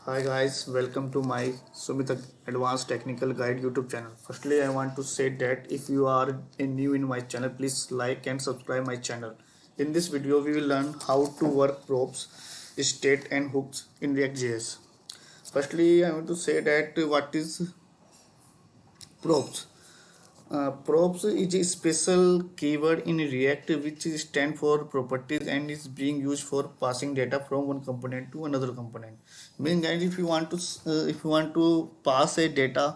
Hi guys, welcome to my Sumit Advanced Technical Guide YouTube channel. Firstly, I want to say that if you are new in my channel, please like and subscribe my channel. In this video, we will learn how to work props, state and hooks in React.js. Firstly, I want to say that what is props. Props is a special keyword in React which stands for properties and is being used for passing data from one component to another component. Meaning that if you want to pass a data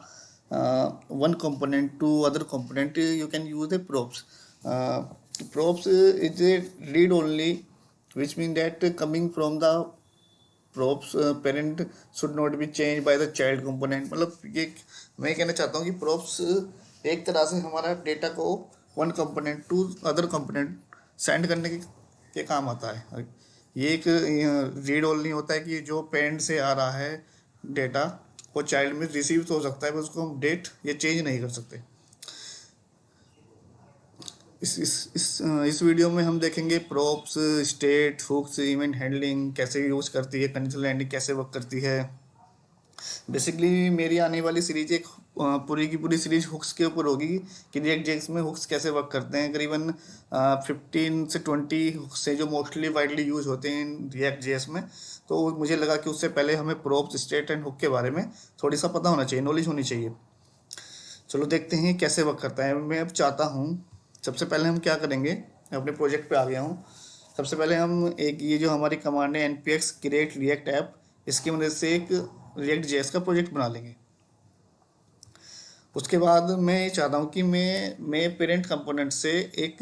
one component to other component, you can use a props. Uh, Props is a read only, which means that coming from the props parent should not be changed by the child component. मतलब ये मैं कहना चाहता हूँ कि props एक तरह से हमारा डेटा को one component to other component send करने के काम आता है. ये एक रीड ओनली होता है कि जो पेरेंट से आ रहा है डेटा वो चाइल्ड में रिसीव तो हो सकता है पर उसको हम डेट ये चेंज नहीं कर सकते. इस वीडियो में हम देखेंगे props, state, hooks, event handling कैसे यूज करती है, कंडीशनल हैंडलिंग कैसे वर्क करती है. बेसिकली मेरी आने वाली सीरीज एक पूरी की पूरी सीरीज हुक्स के ऊपर होगी कि रिएक्ट जेएक्स में हुक्स कैसे वर्क करते हैं. करीबन 15 से 20 हुक्स हैं जो मोस्टली वाइडली यूज होते हैं रिएक्ट जेएस में. तो मुझे लगा कि उससे पहले हमें प्रॉप्स, स्टेट एंड हुक के बारे में थोड़ी सा पता होना चाहिए, नॉलेज होनी चाहिए. चलो देखते हैं कैसे वर्क करता है. मैं अब चाहता हूँ सबसे पहले हम क्या करेंगे, मैं अपने प्रोजेक्ट पे आ गया हूँ. सबसे पहले हम एक ये जो हमारी कमांड है npx create react app, इसकी मदद से एक रिएक्ट जेएस का प्रोजेक्ट बना लेंगे. उसके बाद मैं ये चाहता हूँ कि मैं पेरेंट कंपोनेंट से एक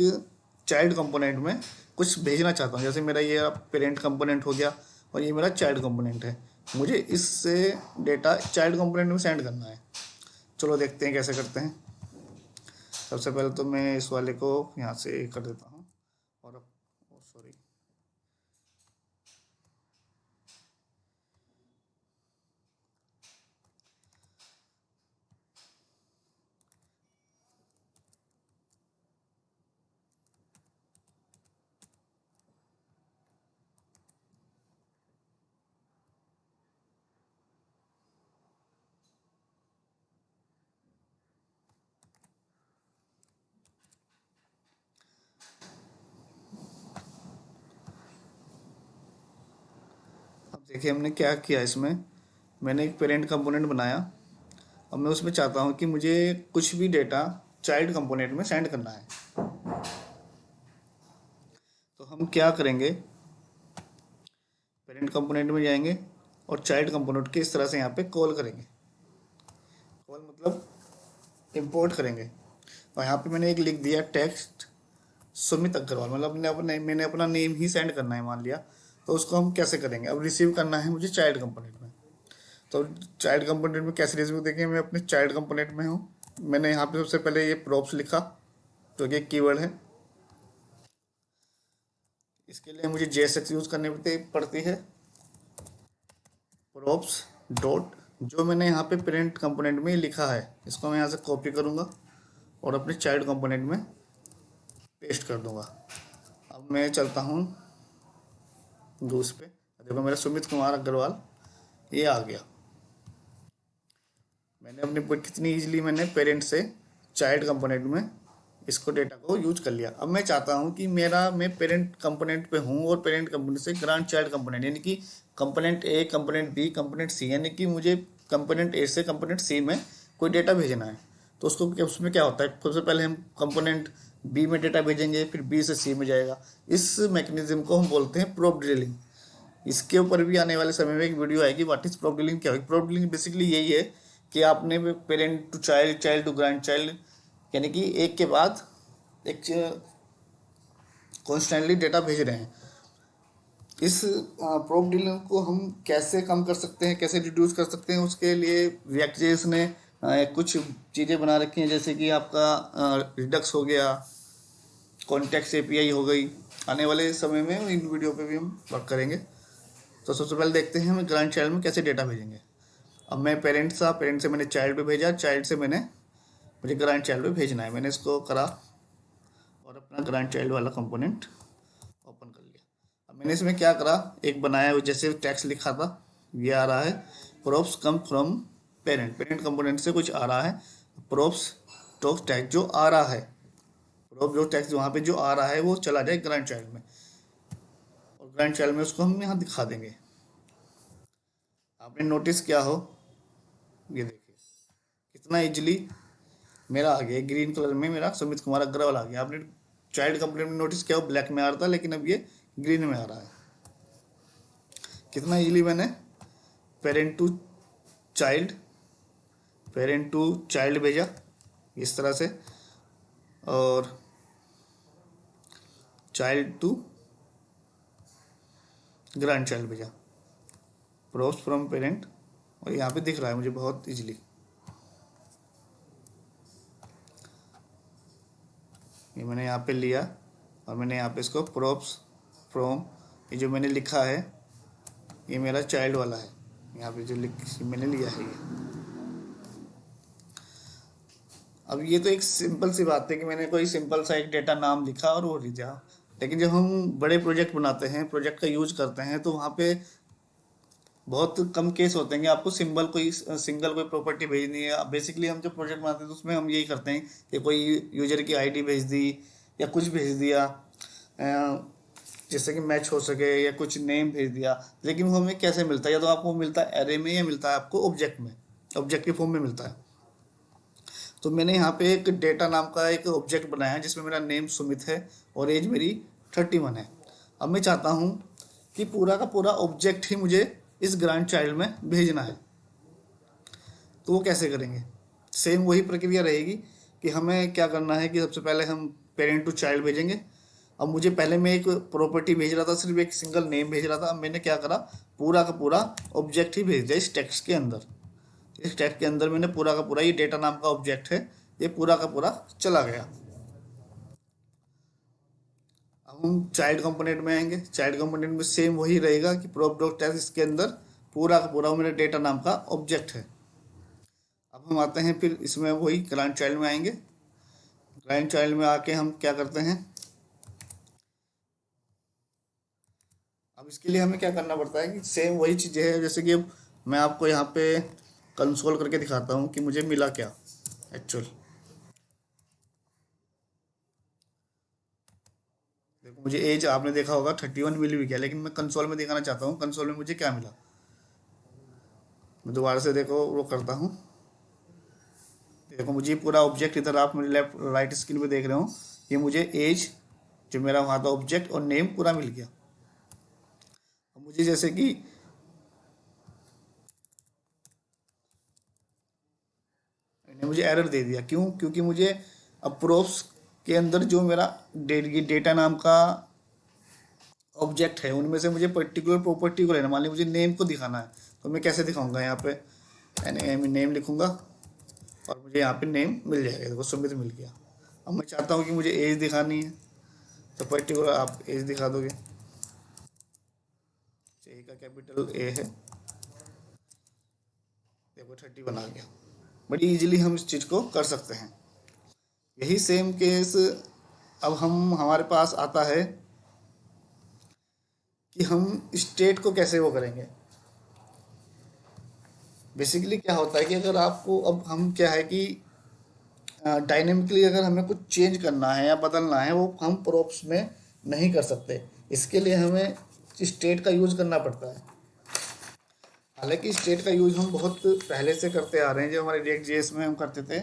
चाइल्ड कंपोनेंट में कुछ भेजना चाहता हूँ. जैसे मेरा ये पेरेंट कंपोनेंट हो गया और ये मेरा चाइल्ड कंपोनेंट है. मुझे इससे डेटा चाइल्ड कंपोनेंट में सेंड करना है. चलो देखते हैं कैसे करते हैं. सबसे पहले तो मैं इस वाले को यहाँ से कर देता हूँ और अब सॉरी अब देखिए हमने क्या किया. इसमें मैंने एक पेरेंट कंपोनेंट बनाया. अब मैं उसमें चाहता हूँ कि मुझे कुछ भी डेटा चाइल्ड कंपोनेंट में सेंड करना है. तो हम क्या करेंगे, पेरेंट कंपोनेंट में जाएंगे और चाइल्ड कंपोनेंट के इस तरह से यहाँ पे कॉल करेंगे. कॉल मतलब इंपोर्ट करेंगे. और यहाँ पे मैंने एक लिख दिया टेक्स्ट सुमित अग्रवाल, मतलब मैंने अपना नेम ही सेंड करना है मान लिया. तो उसको हम कैसे करेंगे, अब रिसीव करना है मुझे चाइल्ड कंपोनेंट में. तो चाइल्ड कंपोनेंट में कैसे रिसीव देखें, मैं अपने चाइल्ड कंपोनेंट में हूँ. मैंने यहाँ पे सबसे पहले ये प्रॉप्स लिखा जो कि एक कीवर्ड है. इसके लिए मुझे जेएसएक्स यूज़ करनी पड़ती है. प्रॉप्स डॉट जो मैंने यहाँ पे पेरेंट कंपोनेंट में लिखा है इसको मैं यहाँ से कॉपी करूँगा और अपने चाइल्ड कंपोनेंट में पेस्ट कर दूँगा. अब मैं चलता हूँ दूस पे. देखो मेरा सुमित कुमार अग्रवाल ये आ गया. मैंने अपने कितनी इजीली मैंने पेरेंट से चाइल्ड कंपोनेंट में इसको डेटा को यूज कर लिया. अब मैं चाहता हूँ कि मैं पेरेंट कंपोनेंट पे हूँ और पेरेंट कंपोनेंट से ग्रांड चाइल्ड कंपोनेंट यानी कि component A, component B, component C, यानी कि मुझे कंपोनेंट ए से कंपोनेंट सी में कोई डेटा भेजना है. तो उसमें क्या होता है, सबसे पहले हम कंपोनेंट बी में डेटा भेजेंगे, फिर बी से सी में जाएगा. इस मैकेनिज्म को हम बोलते हैं प्रोप ड्रिलिंग. इसके ऊपर भी आने वाले समय में एक वीडियो आएगी व्हाट इज प्रोप ड्रिलिंग, क्या होगी. प्रोप ड्रिलिंग बेसिकली यही है कि आपने parent to child, child to grand child, यानी कि एक के बाद एक कॉन्स्टेंटली डेटा भेज रहे हैं. इस प्रोप डीलिंग को हम कैसे कम कर सकते हैं, कैसे रिड्यूस कर सकते हैं, उसके लिए रिएक्ट.जेएस ने कुछ चीज़ें बना रखी हैं. जैसे कि आपका रिडक्स हो गया, कॉन्टेक्स्ट एपीआई हो गई. आने वाले समय में इन वीडियो पे भी हम वर्क करेंगे. तो सबसे पहले देखते हैं हम ग्रैंड चाइल्ड में कैसे डेटा भेजेंगे. अब मैं पेरेंट से मैंने चाइल्ड पे भेजा, चाइल्ड से मुझे ग्रैंड चाइल्ड पे भेजना है. मैंने इसको करा और अपना ग्रैंड चाइल्ड वाला कंपोनेंट ओपन कर लिया. अब मैंने इसमें क्या करा, एक बनाया जैसे टेक्स्ट लिखा था ये आ रहा है props come from parent component से कुछ आ रहा है, props टॉप टैग जो आ रहा है, prop जो टैग वहाँ पे जो आ रहा है वो चला जाए ग्रैंड चाइल्ड में, और ग्रैंड चाइल्ड में उसको हम यहाँ दिखा देंगे। आपने नोटिस किया हो, ये देखिए कितना इजीली मेरा आ गया ग्रीन कलर में, मेरा सुमित कुमार अग्रवाल आ गया। आपने चाइल्ड कंपोनेंट में नोटिस किया हो ब्लैक में आ रहा था, लेकिन अब ये ग्रीन में आ रहा है। कितना इजीली मैंने parent to child parent to child भेजा इस तरह से, और चाइल्ड टू ग्रैंड चाइल्ड भेजा, प्रोप्स फ्रॉम पेरेंट, और यहाँ पे दिख रहा है मुझे बहुत इजीली। ये मैंने यहाँ पे लिया और मैंने यहाँ पे इसको प्रोप्स फ्रॉम, ये जो मैंने लिखा है ये मेरा चाइल्ड वाला है, यहाँ पे जो मैंने लिया है ये। अब ये तो एक सिंपल सी बात है कि मैंने कोई सिंपल सा एक डेटा नाम लिखा और वो लिखा, लेकिन जब हम बड़े प्रोजेक्ट बनाते हैं, प्रोजेक्ट का यूज करते हैं, तो वहाँ पे बहुत कम केस होते हैं कि आपको सिंगल कोई प्रॉपर्टी भेजनी है। बेसिकली हम जो प्रोजेक्ट बनाते हैं तो उसमें हम यही करते हैं कि कोई यूजर की आईडी भेज दी या कुछ भेज दिया जिससे कि मैच हो सके, या कुछ नेम भेज दिया, लेकिन वो हमें कैसे मिलता है? या तो आपको मिलता है एरे में, या मिलता है आपको ऑब्जेक्ट में, ऑब्जेक्ट के फॉर्म में मिलता है। तो मैंने यहाँ पे एक डेटा नाम का एक ऑब्जेक्ट बनाया है जिसमें मेरा नेम सुमित है और एज मेरी 31 है। अब मैं चाहता हूँ कि पूरा का पूरा ऑब्जेक्ट ही मुझे इस ग्रैंड चाइल्ड में भेजना है, तो वो कैसे करेंगे? सेम वही प्रक्रिया रहेगी कि हमें क्या करना है कि सबसे पहले हम पेरेंट टू चाइल्ड भेजेंगे। अब मुझे पहले मैं एक प्रॉपर्टी भेज रहा था, सिर्फ एक सिंगल नेम भेज रहा था, अब मैंने क्या करा, पूरा का पूरा ऑब्जेक्ट ही भेज दिया इस टेक्स्ट के अंदर। इस टेक्स्ट के अंदर मैंने पूरा का पूरा, ये डेटा नाम का ऑब्जेक्ट है, ये पूरा का पूरा चला गया। अब हम चाइल्ड कंपोनेंट में आएंगे। चाइल्ड कंपोनेंट में सेम वही रहेगा कि prop डॉट टेक्स्ट, इसके अंदर पूरा का पूरा मेरे डेटा नाम का ऑब्जेक्ट है। अब हम आते हैं फिर इसमें वही ग्रैंड चाइल्ड में आएंगे। ग्रैंड चाइल्ड में आके हम क्या करते हैं, अब इसके लिए हमें क्या करना पड़ता है कि सेम वही चीज़ें है, जैसे कि अब मैं आपको यहाँ पे कंसोल करके दिखाता हूँ कि मुझे मिला क्या एक्चुअल। देखो मुझे एज आपने देखा होगा 31 मिल भी गया, लेकिन मैं कंसोल में दिखाना चाहता हूँ कंसोल में मुझे क्या मिला। मैं दोबारा से देखो वो करता हूँ, देखो मुझे पूरा ऑब्जेक्ट इधर आप मेरे लेफ्ट राइट स्क्रीन पे देख रहे हो, ये मुझे एज जो मेरा वहाँ था ऑब्जेक्ट और नेम पूरा मिल गया। अब मुझे जैसे कि इन्हें मुझे एरर दे दिया, क्यों? क्योंकि मुझे अब प्रोप्स के अंदर जो मेरा डेटा नाम का ऑब्जेक्ट है उनमें से मुझे पर्टिकुलर प्रॉपर्टी को लेना, मान लीजिए मुझे नेम को दिखाना है, तो मैं कैसे दिखाऊंगा? यहाँ पे नेम लिखूंगा और मुझे यहाँ पे नेम मिल जाएगा, देखो सुमित मिल गया। अब मैं चाहता हूँ कि मुझे एज दिखानी है, तो पर्टिकुलर आप एज दिखा दोगे, ए का कैपिटल ए है, देखो 31 आ गया। बड़ी इजीली हम इस चीज़ को कर सकते हैं। यही सेम केस अब हमारे पास आता है कि हम स्टेट को कैसे वो करेंगे। बेसिकली क्या होता है कि अगर आपको, अब हम क्या है कि डायनेमिकली अगर हमें कुछ चेंज करना है या बदलना है, वो हम प्रोप्स में नहीं कर सकते। इसके लिए हमें स्टेट का यूज़ करना पड़ता है। हालांकि स्टेट का यूज़ हम बहुत पहले से करते आ रहे हैं, जो हमारे रिएक्ट जेएस में हम करते थे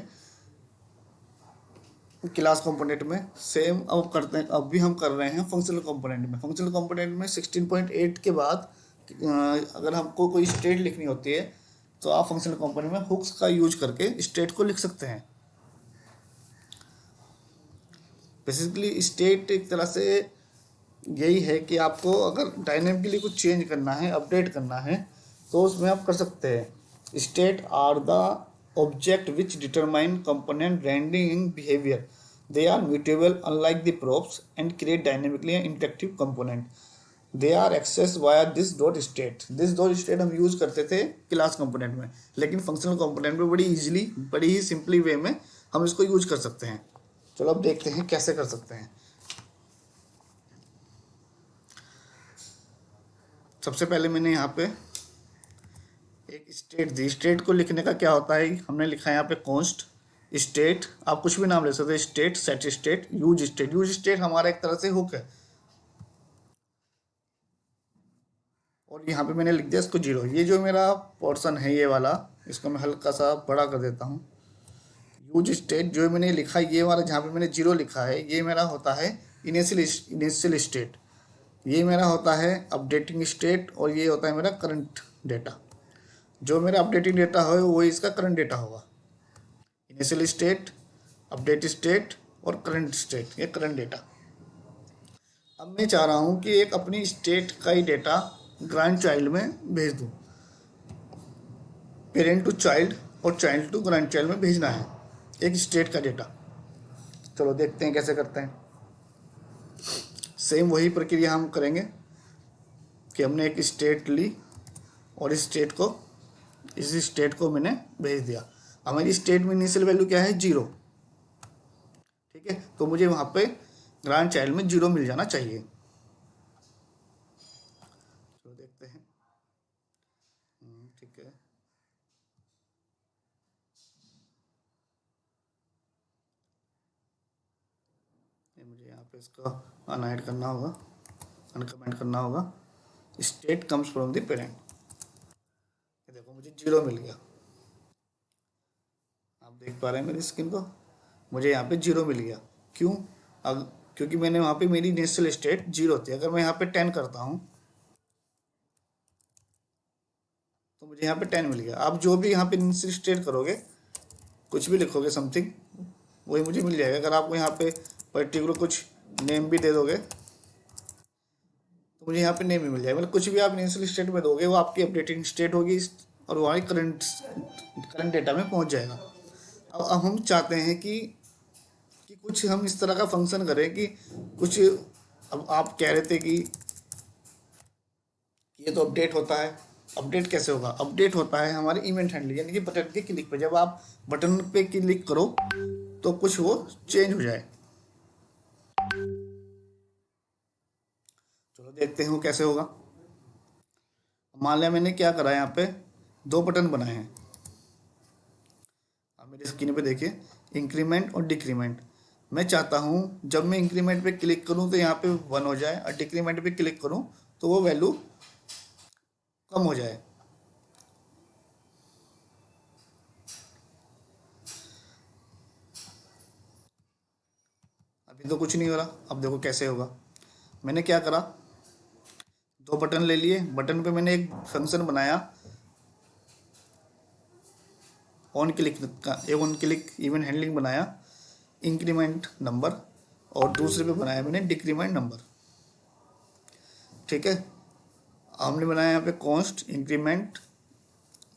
क्लास कंपोनेंट में, सेम अब करते हैं, अब भी हम कर रहे हैं फंक्शनल कंपोनेंट में। फंक्शनल कंपोनेंट में 16.8 के बाद अगर हमको कोई स्टेट लिखनी होती है तो आप फंक्शनल कंपोनेंट में हुक्स का यूज करके स्टेट को लिख सकते हैं। बेसिकली स्टेट एक तरह से यही है कि आपको अगर डायनेमिकली कुछ चेंज करना है, अपडेट करना है, तो उसमें आप कर सकते हैं। State are the object which determine component branding behaviour, they are mutable unlike the props and create dynamically interactive component, they are access via this dot state. This dot state हम use करते थे class component में, लेकिन functional component में बड़ी easily, बड़ी ही simply वे में हम इसको यूज कर सकते हैं। चलो अब देखते हैं कैसे कर सकते हैं। सबसे पहले मैंने यहाँ पे एक स्टेट दी, स्टेट को लिखने का क्या होता है, हमने लिखा है यहाँ पे कॉन्स्ट स्टेट, आप कुछ भी नाम ले सकते हैं, state, set state, use state. Use state हमारा एक तरह से हुक है, और यहाँ पे मैंने लिख दिया इसको जीरो। ये जो मेरा पोर्शन है ये वाला, इसको मैं हल्का सा बड़ा कर देता हूँ। यूज स्टेट जो मैंने लिखा है ये वाला, जहाँ पे मैंने जीरो लिखा है, ये मेरा होता है इनिशियल स्टेट, ये मेरा होता है अपडेटिंग स्टेट, और ये होता है मेरा करंट डेटा। जो मेरा अपडेटिंग डेटा हो वो इसका करंट डेटा होगा। इनिशियल स्टेट, अपडेट स्टेट और करंट स्टेट, ये करंट डेटा। अब मैं चाह रहा हूँ कि एक अपनी स्टेट का ही डेटा ग्रैंड चाइल्ड में भेज दूँ। पेरेंट टू चाइल्ड और चाइल्ड टू ग्रैंड चाइल्ड में भेजना है एक स्टेट का डेटा। चलो देखते हैं कैसे करते हैं। सेम वही प्रक्रिया हम करेंगे कि हमने एक स्टेट ली और इस स्टेट को मैंने भेज दिया। हमारी स्टेट में इनिशियल वैल्यू क्या है, जीरो। ठीक है, तो मुझे वहाँ पे ग्रैंड चाइल्ड में जीरो मिल जाना चाहिए। तो देखते हैं। ठीक है, ये मुझे यहाँ पे इसका अनहाइड करना होगा, अनकमेंट करना होगा। State comes from the parent, ये देखो मुझे जीरो मिल गया। आप देख पा रहे हैं मेरी स्क्रीन को, मुझे यहाँ पे जीरो मिल गया। क्यों? क्योंकि मैंने वहाँ पे मेरी इनिशियल स्टेट जीरो थी। अगर मैं यहाँ पे 10 करता हूँ तो मुझे यहाँ पे 10 मिल गया। आप जो भी यहाँ पे इनिशियल स्टेट करोगे, कुछ भी लिखोगे समथिंग, वही मुझे मिल जाएगा। अगर आपको यहाँ पे पर्टिकुलर कुछ नेम भी दे दोगे तो मुझे यहाँ पे नेम भी मिल जाएगा। मतलब कुछ भी आप इनिशियल स्टेट में दोगे वो आपकी अपडेटिंग स्टेट होगी और वहाँ करंट डेटा में पहुँच जाएगा। अब हम चाहते हैं कि कुछ हम इस तरह का फंक्शन करें कि कुछ, अब आप कह रहे थे कि ये तो अपडेट होता है। अपडेट कैसे होगा? अपडेट होता है हमारे इवेंट हैंडलिंग, यानी कि बटन के क्लिक पे, जब आप बटन पे क्लिक करो तो कुछ वो चेंज हो जाए। चलो देखते हैं वो कैसे होगा। मान लिया मैंने क्या करा है, यहाँ पे दो बटन बनाए हैं। आप मेरी स्क्रीन पे देखिए, इंक्रीमेंट और डिक्रीमेंट। मैं चाहता हूँ जब मैं इंक्रीमेंट पे क्लिक करूँ तो यहाँ पे 1 हो जाए, और डिक्रीमेंट पे क्लिक करूँ तो वो वैल्यू कम हो जाए। अभी तो कुछ नहीं हो रहा, अब देखो कैसे होगा। मैंने क्या करा, दो बटन ले लिए, बटन पे मैंने एक फंक्शन बनाया ऑन क्लिक का, एक ऑन क्लिक इवेंट हैंडलिंग बनाया इंक्रीमेंट नंबर, और दूसरे पे बनाया मैंने डिक्रीमेंट नंबर। ठीक है, हमने बनाया यहाँ पे कॉन्स्ट इंक्रीमेंट,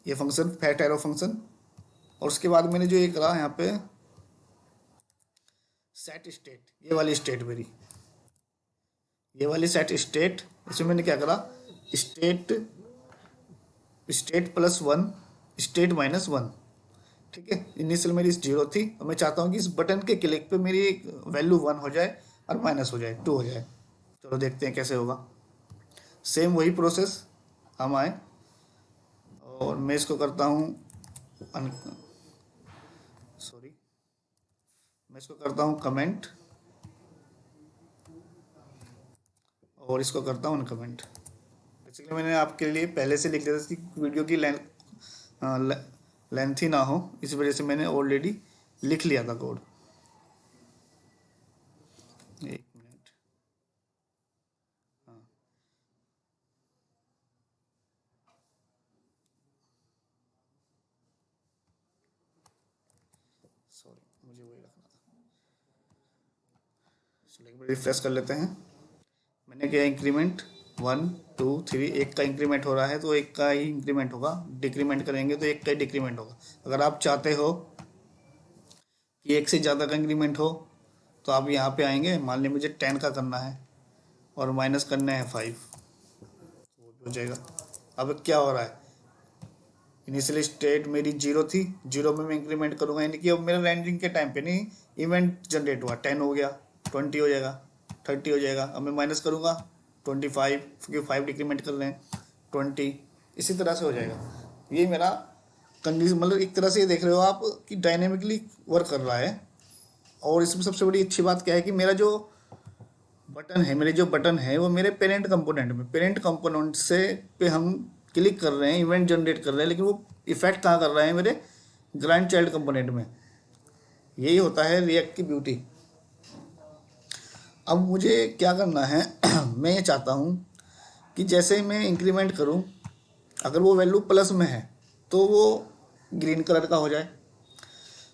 ये फंक्शन फैक्ट एरो फंक्शन, और उसके बाद मैंने जो ये करा यहाँ पे सेट स्टेट, ये वाली स्टेट मेरी, ये वाली सेट स्टेट, इसमें मैंने क्या करा, स्टेट +1 स्टेट -1। ठीक है, इनिशियल मेरी जीरो थी और मैं चाहता हूँ कि इस बटन के क्लिक पे मेरी वैल्यू 1 हो जाए और माइनस हो जाए, 2 हो जाए। चलो देखते हैं कैसे होगा। सेम वही प्रोसेस हम आए, और मैं इसको करता हूँ सॉरी, मैं इसको करता हूँ कमेंट, और इसको करता हूँ अनकमेंट। बेसिकली मैंने आपके लिए पहले से लिख दिया था कि वीडियो की लेंथ ही ना हो, इस वजह से मैंने ऑलरेडी लिख लिया था कोड। एक मिनट, हाँ सॉरी, मुझे वही रखना था। चलो एक बार रिफ्रेश कर लेते हैं। मैंने किया इंक्रीमेंट 1 2 3, एक का इंक्रीमेंट हो रहा है तो एक का ही इंक्रीमेंट होगा, डिक्रीमेंट करेंगे तो एक का ही डिक्रीमेंट होगा। अगर आप चाहते हो कि एक से ज़्यादा का इंक्रीमेंट हो तो आप यहाँ पे आएंगे, मान लीजिए मुझे 10 का करना है और माइनस करना है 5, वो भी हो जाएगा। अब क्या हो रहा है, इनिशियल स्टेट मेरी जीरो थी, जीरो में मैं इंक्रीमेंट करूँगा, यानी कि अब मेरा रैंडरिंग के टाइम पे नहीं इवेंट जनरेट हुआ, 10 हो गया, 20 हो जाएगा, 30 हो जाएगा। अब मैं माइनस करूँगा 25, क्योंकि 5 डिक्रीमेंट कर रहे हैं, 20, इसी तरह से हो जाएगा। ये मेरा कंडीशन, मतलब एक तरह से ये देख रहे हो आप कि डायनेमिकली वर्क कर रहा है। और इसमें सबसे बड़ी अच्छी बात क्या है कि मेरा जो बटन है वो मेरे पेरेंट कंपोनेंट में, पेरेंट कंपोनेंट से पे हम क्लिक कर रहे हैं, इवेंट जनरेट कर रहे हैं, लेकिन वो इफेक्ट कहाँ कर रहा है, मेरे ग्रांड चाइल्ड कंपोनेंट में। यही होता है रिएक्ट की ब्यूटी। अब मुझे क्या करना है मैं ये चाहता हूँ कि जैसे मैं इंक्रीमेंट करूँ, अगर वो वैल्यू प्लस में है तो वो ग्रीन कलर का हो जाए,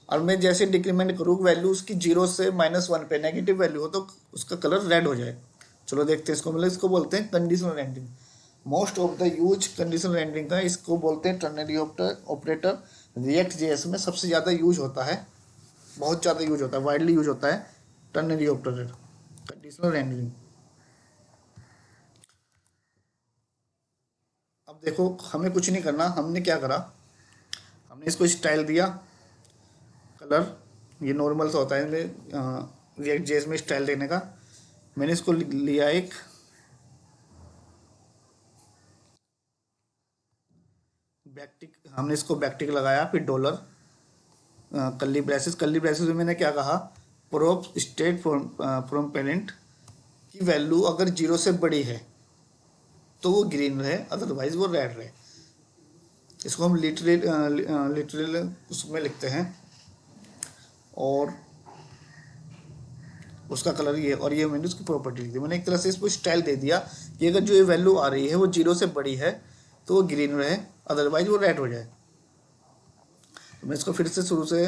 और मैं जैसे डिक्रीमेंट करूँ वैल्यू उसकी 0 से -1 पे नेगेटिव वैल्यू हो तो उसका कलर रेड हो जाए। चलो देखते हैं इसको, मतलब इसको बोलते हैं conditional rendering. Most of the use conditional rendering का इसको बोलते हैं टर्नरी ऑपरेटर। रिएक्ट जेएस में सबसे ज़्यादा यूज होता है, बहुत ज़्यादा यूज होता है, वाइडली यूज होता है टर्नरी ऑपरेटर, कंडीशनल रेंडरिंग। अब देखो हमें कुछ नहीं करना, हमने क्या करा, हमने इसको स्टाइल दिया, कलर ये नॉर्मल सा होता है रिएक्ट जेएस में स्टाइल देने का। मैंने इसको लिया एक बैकटिक, हमने इसको बैकटिक लगाया, फिर डॉलर कर्ली ब्रेसेस में मैंने क्या कहा, प्रोप स्टेट फ्रॉम पेरेंट की वैल्यू अगर 0 से बड़ी है तो वो ग्रीन रहे, अदरवाइज वो रेड रहे। इसको हम लिटरल उसमें लिखते हैं, और उसका कलर ये, और ये मैंने उसकी प्रॉपर्टी लिख दी। मैंने एक तरह से इसको स्टाइल दे दिया कि अगर जो ये वैल्यू आ रही है वो 0 से बड़ी है तो वो ग्रीन रहे, अदरवाइज वो रेड हो जाए। तो मैं इसको फिर से शुरू से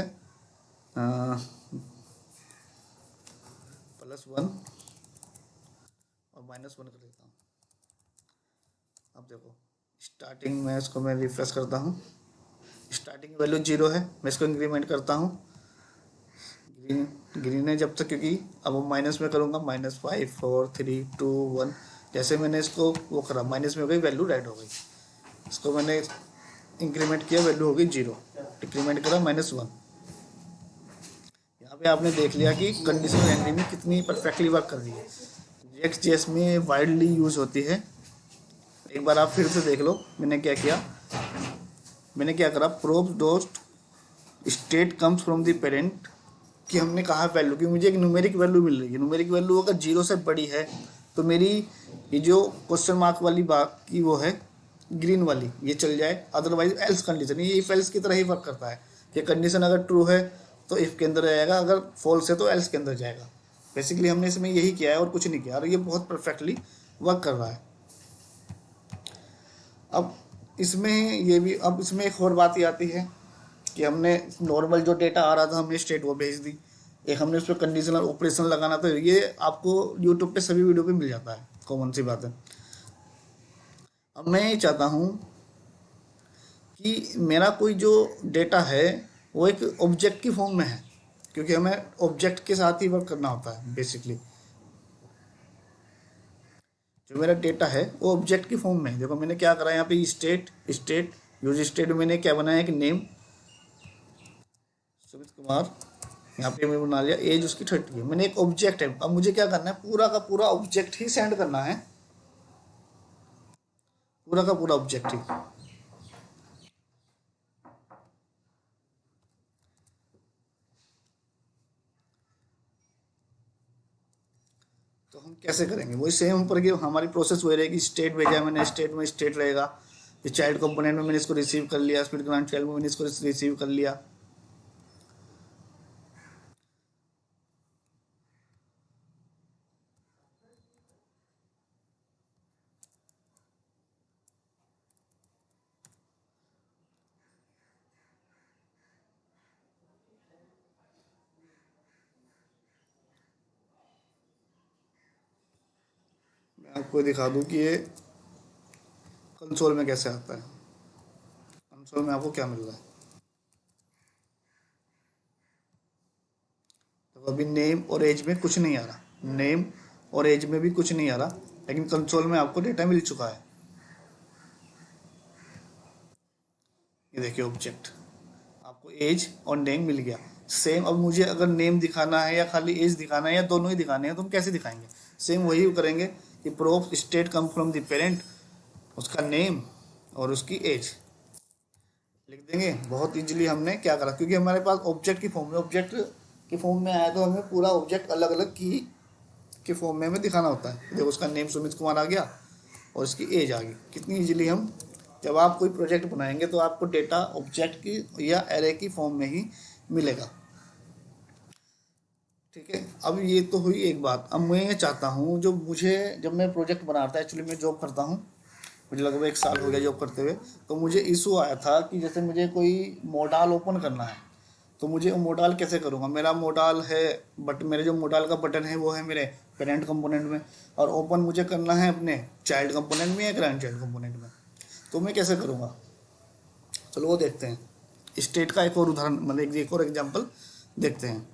+1 और -1 कर देता हूँ। अब देखो स्टार्टिंग में इसको मैं रिफ्रेश करता हूँ, स्टार्टिंग वैल्यू 0 है, मैं इसको इंक्रीमेंट करता हूँ, ग्रीन है जब तक, क्योंकि अब वो माइनस में करूँगा, -5 4 3 2 1, जैसे मैंने इसको वो करा माइनस में हो गई, वैल्यू रेड हो गई। इसको मैंने इंक्रीमेंट किया, वैल्यू हो गई 0, डिक्रीमेंट करा -1। यहाँ पे आपने देख लिया कि कंडीशनल रेंडरिंग कितनी परफेक्टली वर्क कर रही है। रिएक्ट जेएस में वाइडली यूज होती है। एक बार आप फिर से देख लो मैंने क्या किया, मैंने क्या करा, probe डोस्ट state comes from the parent कि हमने कहा वैल्यू कि मुझे एक न्यूमेरिक वैल्यू मिल रही है, न्यूमेरिक वैल्यू अगर 0 से बड़ी है तो मेरी ये जो क्वेश्चन मार्क वाली बात की वो है ग्रीन वाली, ये चल जाए, अदरवाइज एल्स कंडीशन, ये इफ एल्स की तरह ही वर्क करता है कि कंडीशन अगर ट्रू है तो इफ के अंदर जाएगा, अगर फॉल्स है तो एल्स के अंदर जाएगा। बेसिकली हमने इसमें यही किया है और कुछ नहीं किया, और ये बहुत परफेक्टली वर्क कर रहा है। अब इसमें ये भी, अब इसमें एक और बात ये आती है कि हमने नॉर्मल जो डेटा आ रहा था हमने स्टेट वो भेज दी, एक हमने उस पर कंडीशनल ऑपरेशन लगाना, तो ये आपको यूट्यूब पे सभी वीडियो पे मिल जाता है, कॉमन सी बात है। अब मैं ये चाहता हूँ कि मेरा कोई जो डेटा है वो एक ऑब्जेक्ट की फॉर्म में है, क्योंकि हमें ऑब्जेक्ट के साथ ही वर्क करना होता है। बेसिकली जो मेरा डेटा है वो ऑब्जेक्ट की फॉर्म में है। देखो मैंने क्या करा यहाँ पे, स्टेट यूज स्टेट में मैंने क्या बनाया कि नेम सुमित कुमार, यहाँ पे मैं बना लिया, एज उसकी 30 है, मैंने एक ऑब्जेक्ट है। अब मुझे क्या करना है, पूरा का पूरा ऑब्जेक्ट ही सेंड करना है, पूरा का पूरा ऑब्जेक्ट ही। तो हम कैसे करेंगे, वही सेम ऊपर की हमारी प्रोसेस वही रहेगी। स्टेट भेजा मैंने, स्टेट में स्टेट रहेगा, ये चाइल्ड कंपोनेंट में मैंने इसको रिसीव कर लिया, स्पीड ग्रांड चाइल्ड में मैंने इसको रिसीव कर लिया। मैं आपको दिखा दूं कि ये कंसोल में कैसे आता है। कंसोल में आपको क्या मिल रहा है, तो अभी नेम और एज में कुछ नहीं आ रहा, नेम और एज में भी कुछ नहीं आ रहा, लेकिन कंसोल में आपको डेटा मिल चुका है। ये देखिए ऑब्जेक्ट, आपको एज और नेम मिल गया। सेम अब मुझे अगर नेम दिखाना है या खाली एज दिखाना है या दोनों ही दिखाने हैं तो हम कैसे दिखाएंगे, सेम वही करेंगे कि proof state come from the parent, उसका नेम और उसकी एज। लिख देंगे। बहुत इजीली हमने क्या करा, क्योंकि हमारे पास ऑब्जेक्ट की फॉर्म में, ऑब्जेक्ट की फॉर्म में आया तो हमें पूरा ऑब्जेक्ट अलग अलग की के फॉर्म में हमें दिखाना होता है। देखो उसका नेम सुमित कुमार आ गया और इसकी एज आ गई। कितनी इजीली हम, जब आप कोई प्रोजेक्ट बनाएंगे तो आपको डेटा ऑब्जेक्ट की या एरे की फॉर्म में ही मिलेगा। ठीक है, अब ये तो हुई एक बात। अब मैं ये चाहता हूँ, जो मुझे, जब मैं प्रोजेक्ट बना रहा था, एक्चुअली मैं जॉब करता हूँ, मुझे लगभग 1 साल हो गया जॉब करते हुए, तो मुझे इशू आया था कि जैसे मुझे कोई मोडाल ओपन करना है, तो मुझे वो मोडाल कैसे करूँगा। मेरा मोडाल है, बट मेरे जो मोडाल का बटन है वो है मेरे पेरेंट कंपोनेंट में, और ओपन मुझे करना है अपने चाइल्ड कंपोनेंट में या ग्रैंड चाइल्ड कंपोनेंट में। तो मैं कैसे करूँगा, चलो वो देखते हैं। स्टेट का एक और उदाहरण, मतलब एक और एग्जाम्पल देखते हैं।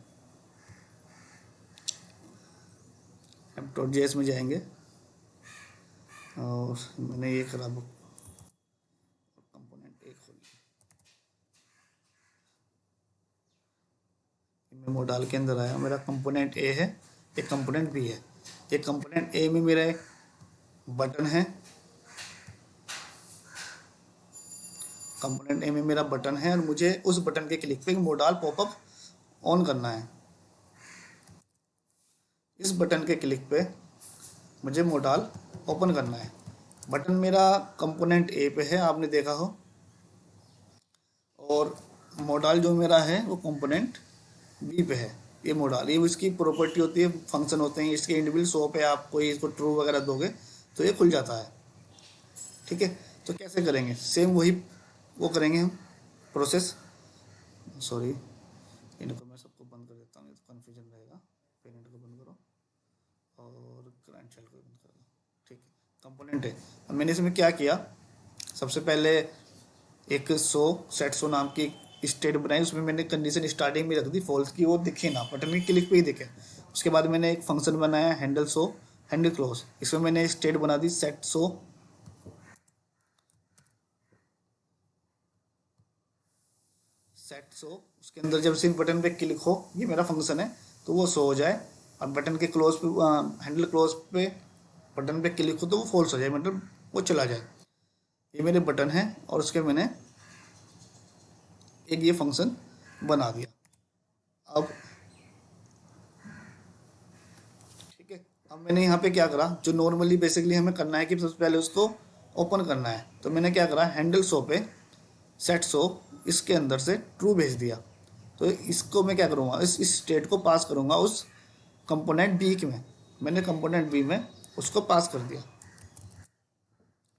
हम .js में जाएंगे और मैंने ये करा, बुक कंपोनेंट एक खोल, मैं मोडाल के अंदर आया, मेरा कंपोनेंट ए है, एक कंपोनेंट बी है। एक कंपोनेंट ए में मेरा एक बटन है, कंपोनेंट ए में मेरा बटन है, और मुझे उस बटन के क्लिक पे मोडाल पॉपअप ऑन करना है। इस बटन के क्लिक पे मुझे मोडाल ओपन करना है। बटन मेरा कंपोनेंट ए पे है, आपने देखा हो, और मोडाल जो मेरा है वो कंपोनेंट बी पे है। ये मोडाल, ये इसकी प्रॉपर्टी होती है, फंक्शन होते हैं इसके इंडिविजुअल। शो पे आप कोई इसको ट्रू वगैरह दोगे तो ये खुल जाता है। ठीक है, तो कैसे करेंगे, सेम वही वो करेंगे हम प्रोसेस। सॉरी, इनको मैं सबको बंद कर देता हूँ, तो कन्फ्यूजन रहेगा। पेरेंट को बंद करो और ग्रैंड चाइल्ड को बंद कर दो। ठीक है, कंपोनेंट है। अब मैंने इसमें क्या किया, सबसे पहले एक सेट सो नाम की स्टेट बनाई, उसमें मैंने कंडीशन स्टार्टिंग में रख दी फॉल्स की, वो दिखे ना, बटन में क्लिक पे ही दिखे। उसके बाद मैंने एक फंक्शन बनाया हैंडल सो हैंडल क्लोज, इसमें मैंने स्टेट बना दी सेट सो उसके अंदर जब सिर्फ बटन पे क्लिक हो, ये मेरा फंक्शन है, तो वो शो हो जाए। और बटन के क्लोज पे, हैंडल क्लोज पे बटन पे क्लिक हो तो वो फॉल्स हो जाए, मतलब वो चला जाए। ये मेरे बटन है और उसके मैंने एक ये फंक्शन बना दिया। अब ठीक है, अब मैंने यहाँ पे क्या करा, जो नॉर्मली बेसिकली हमें करना है कि सबसे पहले उसको ओपन करना है, तो मैंने क्या करा, हैंडल शो पे सेट शो इसके अंदर से ट्रू भेज दिया। तो इसको मैं क्या करूँगा, इस स्टेट को पास करूँगा उस कंपोनेंट बी में। मैंने कंपोनेंट बी में उसको पास कर दिया।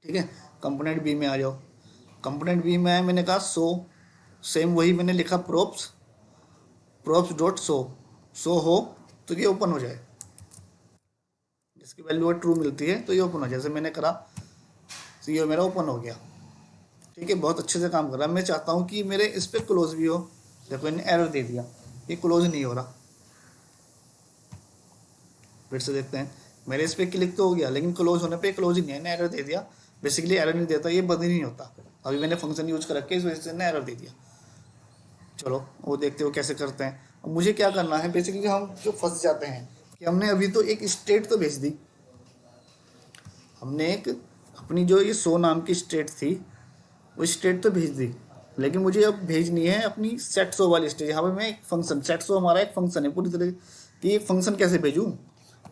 ठीक है, कंपोनेंट बी में आ जाओ। कंपोनेंट बी में आया, मैंने कहा शो, सेम वही मैंने लिखा, प्रोप्स डॉट शो हो तो ये ओपन हो जाए, जिसकी वैल्यू ट्रू मिलती है तो ये ओपन हो जाए। जैसे मैंने करा तो ये मेरा ओपन हो गया। ठीक है, बहुत अच्छे से काम कर रहा है। मैं चाहता हूँ कि मेरे इस पर क्लोज भी हो। देखो इन्हें एरर दे दिया, ये क्लोज नहीं हो रहा। फिर से देखते हैं, मेरे इस पर क्लिक तो हो गया लेकिन क्लोज होने पे क्लोज ही नहीं है, इन्हें एरर दे दिया। बेसिकली एरर नहीं देता, ये बंद ही नहीं होता। अभी मैंने फंक्शन यूज कर रखे इस वजह से इन्हें एरर दे दिया। चलो वो देखते हो कैसे करते हैं। अब मुझे क्या करना है, बेसिकली हम जो फंस जाते हैं कि हमने अभी तो एक स्टेट तो भेज दी, हमने एक अपनी जो ये शो नाम की स्टेट थी वो स्टेट तो भेज दी, लेकिन मुझे अब भेजनी है अपनी सेट शो वाली स्टेट। यहाँ पे मैं एक फंक्शन, सेट शो हमारा एक फंक्शन है पूरी तरह कि एक फंक्शन कैसे भेजूँ।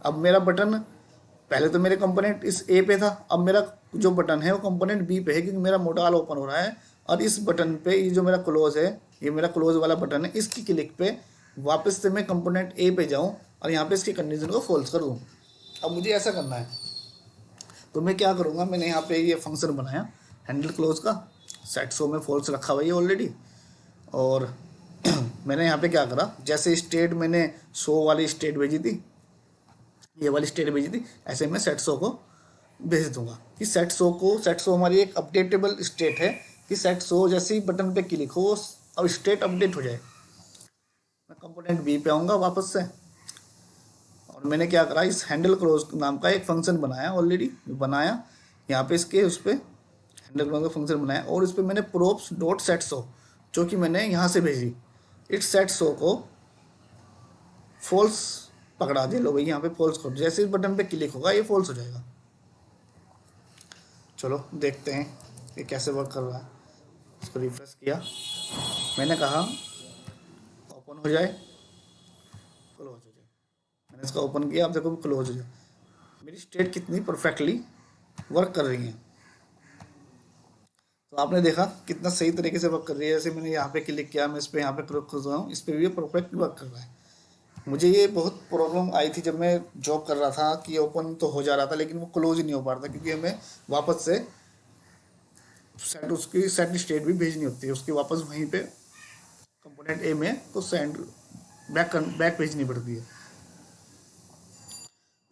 अब मेरा बटन, पहले तो मेरे कंपोनेंट इस ए पे था, अब मेरा जो बटन है वो कंपोनेंट बी पे है, क्योंकि मेरा मोडाल ओपन हो रहा है। और इस बटन पे, ये जो मेरा क्लोज है, ये मेरा क्लोज वाला बटन है, इसकी क्लिक पे वापस से मैं कंपोनेंट ए पे जाऊँ और यहाँ पे इसकी कंडीशन को फॉल्स कर दूँ। अब मुझे ऐसा करना है, तो मैं क्या करूँगा, मैंने यहाँ पे ये फंक्शन बनाया हैंडल क्लोज का, सेट शो में फॉल्स रखा हुआ है ऑलरेडी। और मैंने यहाँ पे क्या करा, जैसे स्टेट मैंने शो वाली स्टेट भेजी थी, ये वाली स्टेट भेजी थी, ऐसे मैं सेट शो को भेज दूंगा कि सेट शो हमारी एक अपडेटेबल स्टेट है कि सेट शो जैसे ही बटन पे क्लिक हो अब स्टेट अपडेट हो जाए। मैं कंपोनेंट बी पे आऊँगा वापस से, और मैंने क्या करा, इस हैंडल क्लोज नाम का एक फंक्शन बनाया, ऑलरेडी बनाया यहाँ पे, इसके उस पर हैंडल क्लोज का फंक्शन बनाया, और इस पर मैंने प्रोप्स डॉट सेट शो, जो कि मैंने यहाँ से भेजी, इस सेट शो को फॉल्स पकड़ा दिया। लो भाई यहाँ पे फॉल्स कर, जैसे इस बटन पे क्लिक होगा ये फॉल्स हो जाएगा। चलो देखते हैं ये कैसे वर्क कर रहा है। इसको रिफ्रेश किया, मैंने कहा ओपन हो जाए, क्लोज हो जाए। मैंने इसका ओपन किया, आप देखो क्लोज हो जाए। मेरी स्टेट कितनी परफेक्टली वर्क कर रही है। तो आपने देखा कितना सही तरीके से वर्क कर रही है। जैसे मैंने यहाँ पे क्लिक किया, मैं इस पर यहाँ पे क्लिक कर रहा हूँ, इस पर भी परफेक्ट वर्क कर रहा है। मुझे ये बहुत प्रॉब्लम आई थी जब मैं जॉब कर रहा था कि ओपन तो हो जा रहा था लेकिन वो क्लोज नहीं हो पा रहा था, क्योंकि हमें वापस से सेट उसकी सेट स्टेट भी भेजनी होती है, उसकी वापस वहीं पे कंपोनेंट ए में तो सेंड बैक भेजनी पड़ती है।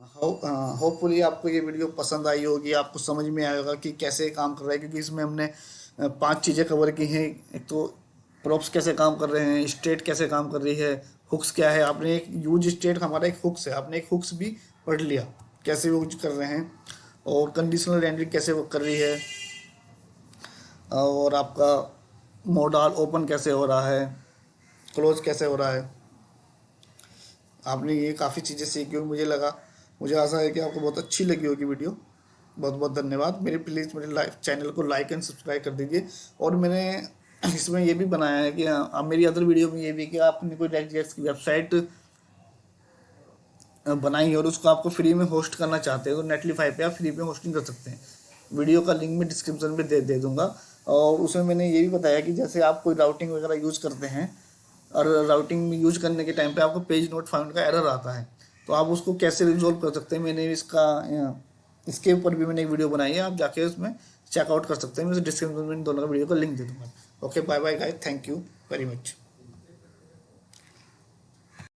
होपफुली आपको ये वीडियो पसंद आई होगी, आपको समझ में आएगा कि कैसे काम कर रहा है, क्योंकि इसमें हमने 5 चीज़ें कवर की हैं। एक तो प्रॉप्स कैसे काम कर रहे हैं, स्टेट कैसे काम कर रही है, हुक्स क्या है। आपने एक यूज स्टेट, हमारा एक हुक्स है, आपने एक हुक्स भी पढ़ लिया कैसे यूज कर रहे हैं, और कंडीशनल रेंडरिंग कैसे वर्क कर रही है, और आपका मॉडल ओपन कैसे हो रहा है, क्लोज कैसे हो रहा है। आपने ये काफ़ी चीज़ें सीखी होगी, मुझे आशा है कि आपको बहुत अच्छी लगी होगी वीडियो। बहुत बहुत धन्यवाद। प्लीज़ मेरे चैनल को लाइक एंड सब्सक्राइब कर दीजिए। और मैंने इसमें ये भी बनाया है कि आप मेरी अदर वीडियो में ये भी कि आपने कोई रेगजेट्स की वेबसाइट बनाई है और उसको आपको फ्री में होस्ट करना चाहते हैं तो नेटलीफाई पे आप फ्री में होस्टिंग कर सकते हैं। वीडियो का लिंक मैं डिस्क्रिप्शन में दे दूंगा। और उसमें मैंने ये भी बताया कि जैसे आप कोई राउटिंग वगैरह यूज़ करते हैं और राउटिंग में यूज करने के टाइम पे आपको पेज नोट फाउंड का एरर आता है, तो आप उसको कैसे रिजोल्व कर सकते हैं। मैंने इसके ऊपर भी मैंने एक वीडियो बनाई है, आप जाके उसमें चेकआउट कर सकते हैं। मैं डिस्क्रिप्शन में दोनों का वीडियो का लिंक दे दूँगा। Okay, bye bye guys, thank you very much.